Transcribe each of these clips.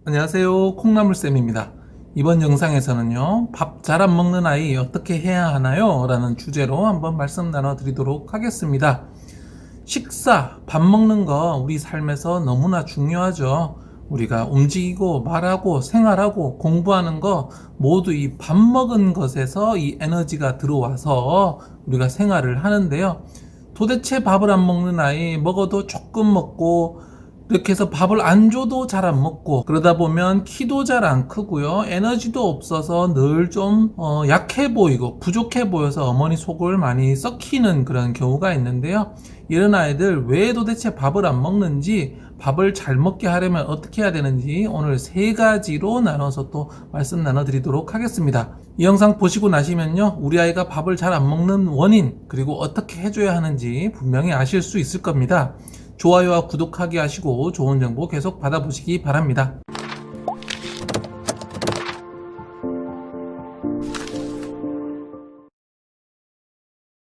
안녕하세요. 콩나물쌤입니다. 이번 영상에서는요, 밥 잘 안 먹는 아이 어떻게 해야 하나요? 라는 주제로 한번 말씀 나눠드리도록 하겠습니다. 식사, 밥 먹는 거 우리 삶에서 너무나 중요하죠. 우리가 움직이고 말하고 생활하고 공부하는 거 모두 이 밥 먹은 것에서 이 에너지가 들어와서 우리가 생활을 하는데요. 도대체 밥을 안 먹는 아이, 먹어도 조금 먹고 이렇게 해서 밥을 안 줘도 잘 안 먹고 그러다 보면 키도 잘 안 크고요, 에너지도 없어서 늘 좀 약해 보이고 부족해 보여서 어머니 속을 많이 썩히는 그런 경우가 있는데요. 이런 아이들 왜 도대체 밥을 안 먹는지, 밥을 잘 먹게 하려면 어떻게 해야 되는지 오늘 3가지로 나눠서 또 말씀 나눠드리도록 하겠습니다. 이 영상 보시고 나시면요, 우리 아이가 밥을 잘 안 먹는 원인, 그리고 어떻게 해줘야 하는지 분명히 아실 수 있을 겁니다. 좋아요와 구독하기 하시고 좋은 정보 계속 받아보시기 바랍니다.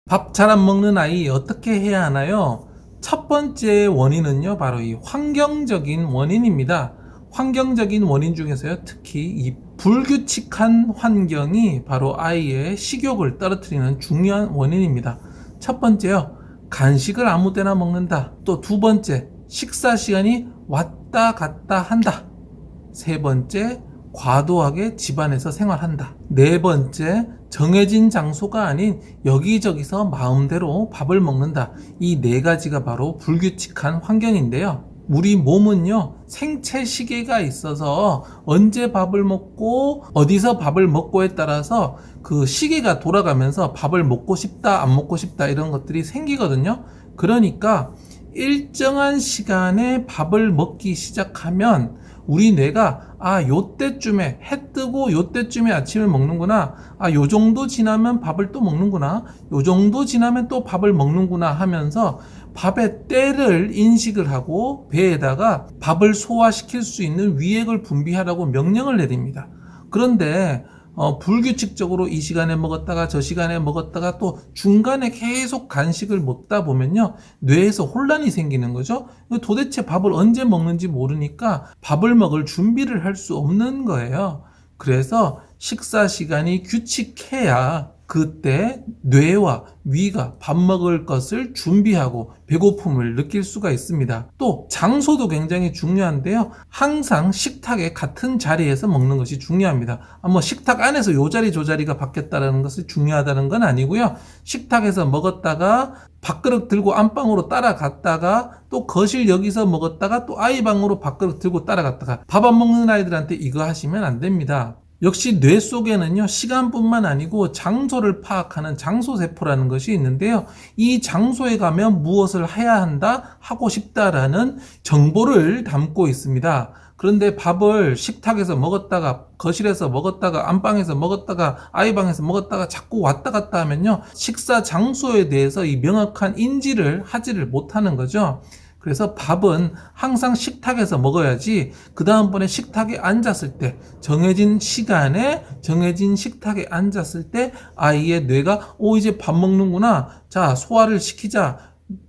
밥 잘 안 먹는 아이 어떻게 해야 하나요? 첫 번째 원인은요, 바로 이 환경적인 원인입니다. 환경적인 원인 중에서요, 특히 이 불규칙한 환경이 바로 아이의 식욕을 떨어뜨리는 중요한 원인입니다. 첫 번째요, 간식을 아무 때나 먹는다. 또 두 번째, 식사 시간이 왔다 갔다 한다. 세 번째, 과도하게 집안에서 생활한다. 네 번째, 정해진 장소가 아닌 여기저기서 마음대로 밥을 먹는다. 이 4가지가 바로 불규칙한 환경인데요. 우리 몸은요, 생체 시계가 있어서 언제 밥을 먹고 어디서 밥을 먹고에 따라서 그 시계가 돌아가면서 밥을 먹고 싶다 안 먹고 싶다 이런 것들이 생기거든요. 그러니까 일정한 시간에 밥을 먹기 시작하면 우리 뇌가 요때쯤에 해 뜨고 요때쯤에 아침을 먹는구나, 요 정도 지나면 밥을 또 먹는구나, 요 정도 지나면 또 밥을 먹는구나 하면서 밥의 때를 인식을 하고 배에다가 밥을 소화시킬 수 있는 위액을 분비하라고 명령을 내립니다. 그런데 불규칙적으로 이 시간에 먹었다가 저 시간에 먹었다가 또 중간에 계속 간식을 먹다 보면요, 뇌에서 혼란이 생기는 거죠. 도대체 밥을 언제 먹는지 모르니까 밥을 먹을 준비를 할 수 없는 거예요. 그래서 식사 시간이 규칙해야 그때 뇌와 위가 밥 먹을 것을 준비하고 배고픔을 느낄 수가 있습니다. 또 장소도 굉장히 중요한데요. 항상 식탁의 같은 자리에서 먹는 것이 중요합니다. 식탁 안에서 요 자리 저 자리가 바뀌었다는 것이 중요하다는 건 아니고요. 식탁에서 먹었다가 밥그릇 들고 안방으로 따라갔다가 또 거실 여기서 먹었다가 또 아이 방으로 밥그릇 들고 따라갔다가, 밥 안 먹는 아이들한테 이거 하시면 안 됩니다. 역시 뇌 속에는요, 시간뿐만 아니고 장소를 파악하는 장소세포라는 것이 있는데요. 이 장소에 가면 무엇을 해야 한다, 하고 싶다라는 정보를 담고 있습니다. 그런데 밥을 식탁에서 먹었다가 거실에서 먹었다가 안방에서 먹었다가 아이방에서 먹었다가 자꾸 왔다 갔다 하면요, 식사 장소에 대해서 이 명확한 인지를 하지를 못하는 거죠. 그래서 밥은 항상 식탁에서 먹어야지, 그 다음번에 식탁에 앉았을 때 정해진 시간에 정해진 식탁에 앉았을 때 아이의 뇌가 이제 밥 먹는구나, 자 소화를 시키자,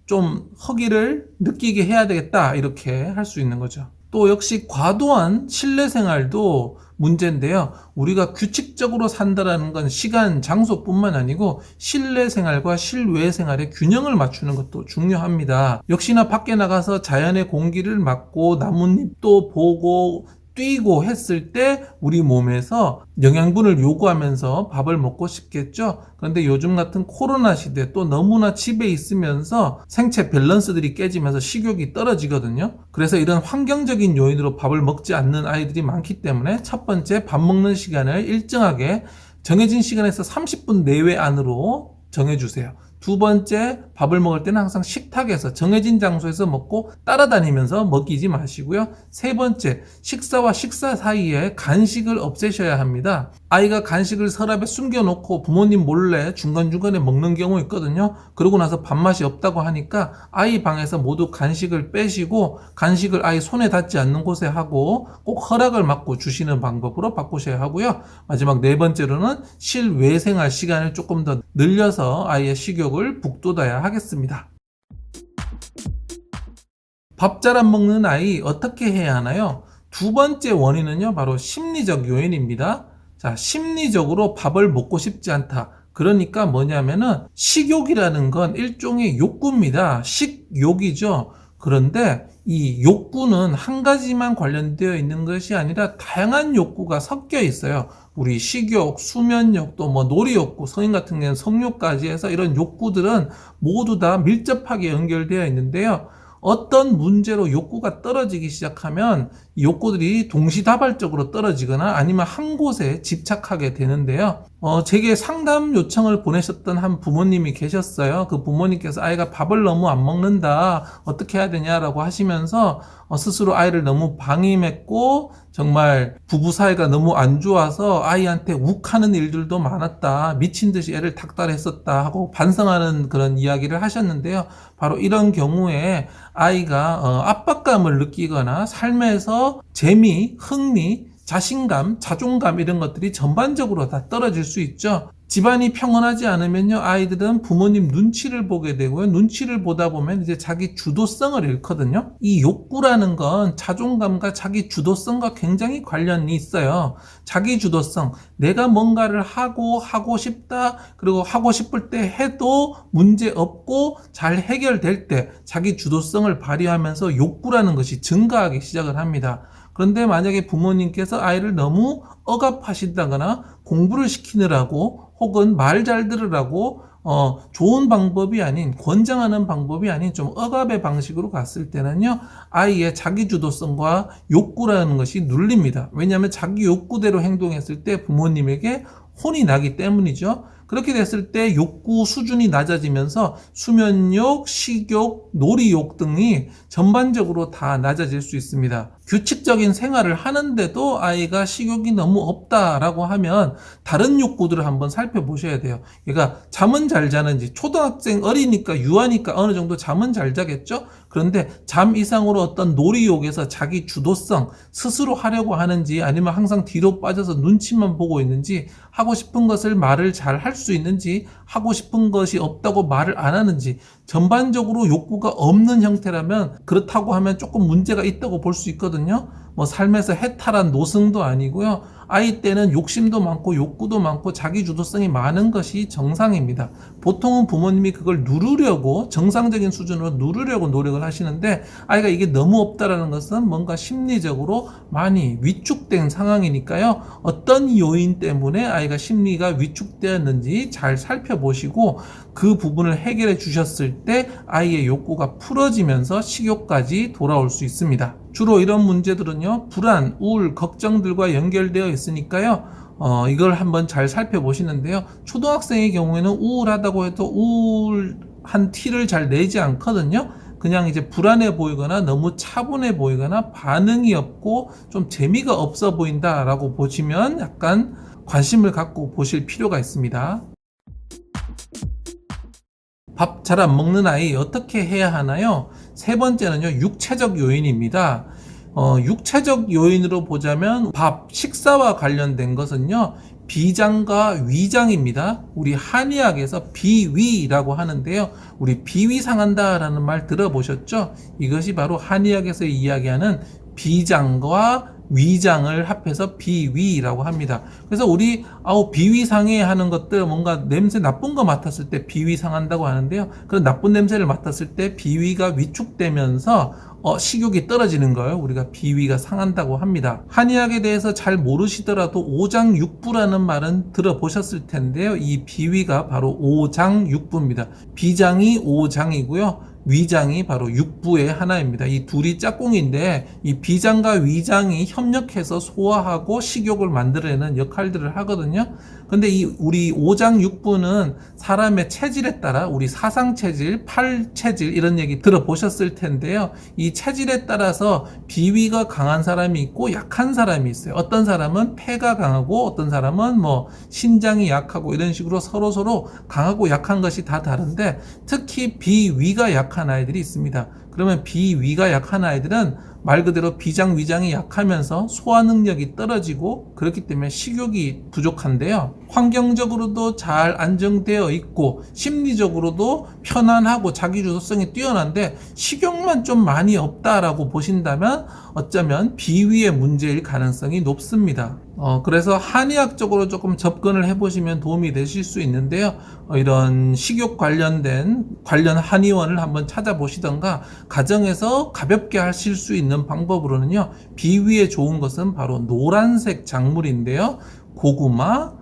좀 허기를 느끼게 해야 되겠다, 이렇게 할 수 있는 거죠. 또 역시 과도한 실내 생활도 문제인데요. 우리가 규칙적으로 산다라는 건 시간, 장소뿐만 아니고 실내 생활과 실외 생활의 균형을 맞추는 것도 중요합니다. 역시나 밖에 나가서 자연의 공기를 맡고 나뭇잎도 보고 뛰고 했을 때 우리 몸에서 영양분을 요구하면서 밥을 먹고 싶겠죠. 그런데 요즘 같은 코로나 시대, 또 너무나 집에 있으면서 생체 밸런스들이 깨지면서 식욕이 떨어지거든요. 그래서 이런 환경적인 요인으로 밥을 먹지 않는 아이들이 많기 때문에, 첫 번째, 밥 먹는 시간을 일정하게 정해진 시간에서 30분 내외 안으로 정해주세요. 두 번째, 밥을 먹을 때는 항상 식탁에서 정해진 장소에서 먹고 따라다니면서 먹이지 마시고요. 세 번째, 식사와 식사 사이에 간식을 없애셔야 합니다. 아이가 간식을 서랍에 숨겨놓고 부모님 몰래 중간중간에 먹는 경우 있거든요. 그러고 나서 밥맛이 없다고 하니까 아이 방에서 모두 간식을 빼시고, 간식을 아이 손에 닿지 않는 곳에 하고 꼭 허락을 받고 주시는 방법으로 바꾸셔야 하고요. 마지막 4번째로는 실외 생활 시간을 조금 더 늘려서 아이의 식욕을 북돋아야 하겠습니다. 밥 잘 안 먹는 아이 어떻게 해야 하나요? 두 번째 원인은요, 바로 심리적 요인입니다. 자, 심리적으로 밥을 먹고 싶지 않다. 그러니까 뭐냐면은 식욕이라는 건 일종의 욕구입니다. 식욕이죠. 그런데 이 욕구는 한 가지만 관련되어 있는 것이 아니라 다양한 욕구가 섞여 있어요. 우리 식욕, 수면욕, 또 뭐 놀이욕구, 성인 같은 경우는 성욕까지 해서 이런 욕구들은 모두 다 밀접하게 연결되어 있는데요. 어떤 문제로 욕구가 떨어지기 시작하면 이 욕구들이 동시다발적으로 떨어지거나 아니면 한 곳에 집착하게 되는데요. 제게 상담 요청을 보내셨던 한 부모님이 계셨어요. 그 부모님께서 아이가 밥을 너무 안 먹는다, 어떻게 해야 되냐라고 하시면서 스스로 아이를 너무 방임했고 정말 부부 사이가 너무 안 좋아서 아이한테 욱하는 일들도 많았다, 미친 듯이 애를 닥달했었다 하고 반성하는 그런 이야기를 하셨는데요. 바로 이런 경우에 아이가 압박감을 느끼거나 삶에서 재미, 흥미, 자신감, 자존감 이런 것들이 전반적으로 다 떨어질 수 있죠. 집안이 평온하지 않으면요, 아이들은 부모님 눈치를 보게 되고요. 눈치를 보다 보면 이제 자기 주도성을 잃거든요. 이 욕구라는 건 자존감과 자기 주도성과 굉장히 관련이 있어요. 자기 주도성, 내가 뭔가를 하고 싶다, 그리고 하고 싶을 때 해도 문제 없고 잘 해결될 때 자기 주도성을 발휘하면서 욕구라는 것이 증가하기 시작을 합니다. 그런데 만약에 부모님께서 아이를 너무 억압하신다거나 공부를 시키느라고 혹은 말 잘 들으라고 좋은 방법이 아닌, 권장하는 방법이 아닌 좀 억압의 방식으로 갔을 때는요, 아이의 자기주도성과 욕구라는 것이 눌립니다. 왜냐하면 자기 욕구대로 행동했을 때 부모님에게 혼이 나기 때문이죠. 그렇게 됐을 때 욕구 수준이 낮아지면서 수면욕, 식욕, 놀이욕 등이 전반적으로 다 낮아질 수 있습니다. 규칙적인 생활을 하는데도 아이가 식욕이 너무 없다라고 하면 다른 욕구들을 한번 살펴보셔야 돼요. 얘가 잠은 잘 자는지, 초등학생 어리니까 유아니까 어느 정도 잠은 잘 자겠죠? 그런데 잠 이상으로 어떤 놀이욕에서 자기 주도성, 스스로 하려고 하는지 아니면 항상 뒤로 빠져서 눈치만 보고 있는지, 하고 싶은 것을 말을 잘 할 수 있는지, 하고 싶은 것이 없다고 말을 안 하는지, 전반적으로 욕구가 없는 형태라면 그렇다고 하면 조금 문제가 있다고 볼 수 있거든요. 뭐 삶에서 해탈한 노승도 아니고요. 아이 때는 욕심도 많고 욕구도 많고 자기 주도성이 많은 것이 정상입니다. 보통은 부모님이 그걸 누르려고, 정상적인 수준으로 누르려고 노력을 하시는데 아이가 이게 너무 없다라는 것은 뭔가 심리적으로 많이 위축된 상황이니까요. 어떤 요인 때문에 아이가 심리가 위축되었는지 잘 살펴보시고 그 부분을 해결해 주셨을 때 아이의 욕구가 풀어지면서 식욕까지 돌아올 수 있습니다. 주로 이런 문제들은요, 불안, 우울, 걱정들과 연결되어 있으니까요, 이걸 한번 잘 살펴보시는데요. 초등학생의 경우에는 우울하다고 해도 우울한 티를 잘 내지 않거든요. 그냥 이제 불안해 보이거나 너무 차분해 보이거나 반응이 없고 좀 재미가 없어 보인다라고 보시면 약간 관심을 갖고 보실 필요가 있습니다. 밥 잘 안 먹는 아이 어떻게 해야 하나요? 세 번째는요, 육체적 요인입니다. 육체적 요인으로 보자면 식사와 관련된 것은요, 비장과 위장입니다. 우리 한의학에서 비위라고 하는데요. 우리 비위 상한다라는 말 들어보셨죠? 이것이 바로 한의학에서 이야기하는 비장과 위장을 합해서 비위라고 합니다. 그래서 우리 비위 상해하는 것들, 뭔가 냄새 나쁜 거 맡았을 때 비위 상한다고 하는데요. 그런 나쁜 냄새를 맡았을 때 비위가 위축되면서 식욕이 떨어지는 걸 우리가 비위가 상한다고 합니다. 한의학에 대해서 잘 모르시더라도 오장육부라는 말은 들어보셨을 텐데요. 이 비위가 바로 오장육부입니다. 비장이 오장이고요. 위장이 바로 육부의 하나입니다. 이 둘이 짝꿍인데 이 비장과 위장이 협력해서 소화하고 식욕을 만들어내는 역할들을 하거든요. 근데 우리 오장육부는 사람의 체질에 따라, 우리 사상체질, 팔체질 이런 얘기 들어보셨을 텐데요. 이 체질에 따라서 비위가 강한 사람이 있고 약한 사람이 있어요. 어떤 사람은 폐가 강하고 어떤 사람은 뭐 신장이 약하고 이런 식으로 서로 강하고 약한 것이 다 다른데 특히 비위가 약한 아이들이 있습니다. 그러면 비위가 약한 아이들은 말 그대로 비장 위장이 약하면서 소화 능력이 떨어지고 그렇기 때문에 식욕이 부족한데요. 환경적으로도 잘 안정되어 있고 심리적으로도 편안하고 자기주도성이 뛰어난데 식욕만 좀 많이 없다라고 보신다면 어쩌면 비위의 문제일 가능성이 높습니다. 그래서 한의학적으로 조금 접근을 해보시면 도움이 되실 수 있는데요. 이런 식욕 관련 한의원을 한번 찾아보시던가 가정에서 가볍게 하실 수 있는 방법으로는요. 비위에 좋은 것은 바로 노란색 작물인데요. 고구마,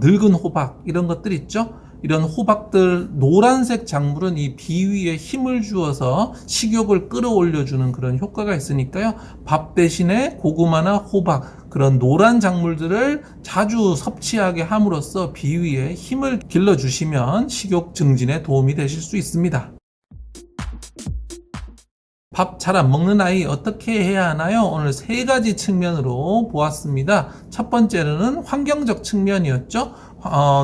늙은 호박 이런 것들 있죠. 이런 호박들 노란색 작물은 이 비위에 힘을 주어서 식욕을 끌어올려주는 그런 효과가 있으니까요. 밥 대신에 고구마나 호박 그런 노란 작물들을 자주 섭취하게 함으로써 비위에 힘을 길러주시면 식욕 증진에 도움이 되실 수 있습니다. 밥 잘 안 먹는 아이 어떻게 해야 하나요? 오늘 세 가지 측면으로 보았습니다. 첫 번째는 환경적 측면이었죠.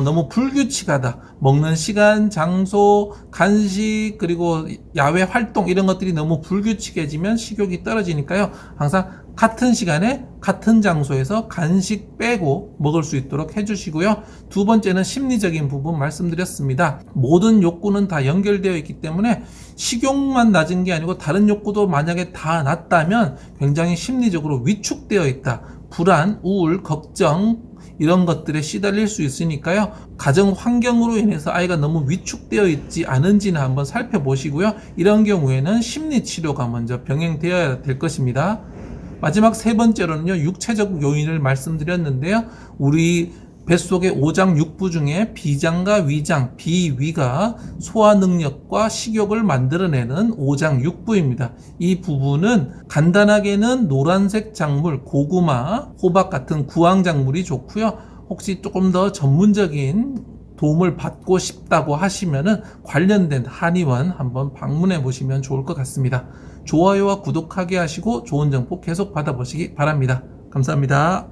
너무 불규칙하다. 먹는 시간, 장소, 간식, 그리고 야외 활동 이런 것들이 너무 불규칙해지면 식욕이 떨어지니까요. 항상 같은 시간에 같은 장소에서 간식 빼고 먹을 수 있도록 해주시고요. 두 번째는 심리적인 부분 말씀드렸습니다. 모든 욕구는 다 연결되어 있기 때문에 식욕만 낮은 게 아니고 다른 욕구도 만약에 다 낮다면 굉장히 심리적으로 위축되어 있다. 불안, 우울, 걱정 이런 것들에 시달릴 수 있으니까요. 가정 환경으로 인해서 아이가 너무 위축되어 있지 않은지는 한번 살펴보시고요. 이런 경우에는 심리치료가 먼저 병행되어야 될 것입니다. 마지막 세 번째로는요. 육체적 요인을 말씀드렸는데요. 우리 뱃속의 오장 육부 중에 비장과 위장, 비위가 소화 능력과 식욕을 만들어내는 오장 육부입니다. 이 부분은 간단하게는 노란색 작물, 고구마, 호박 같은 구황작물이 좋고요. 혹시 조금 더 전문적인 도움을 받고 싶다고 하시면은 관련된 한의원 한번 방문해 보시면 좋을 것 같습니다. 좋아요와 구독하게 하시고 좋은 정보 계속 받아보시기 바랍니다. 감사합니다.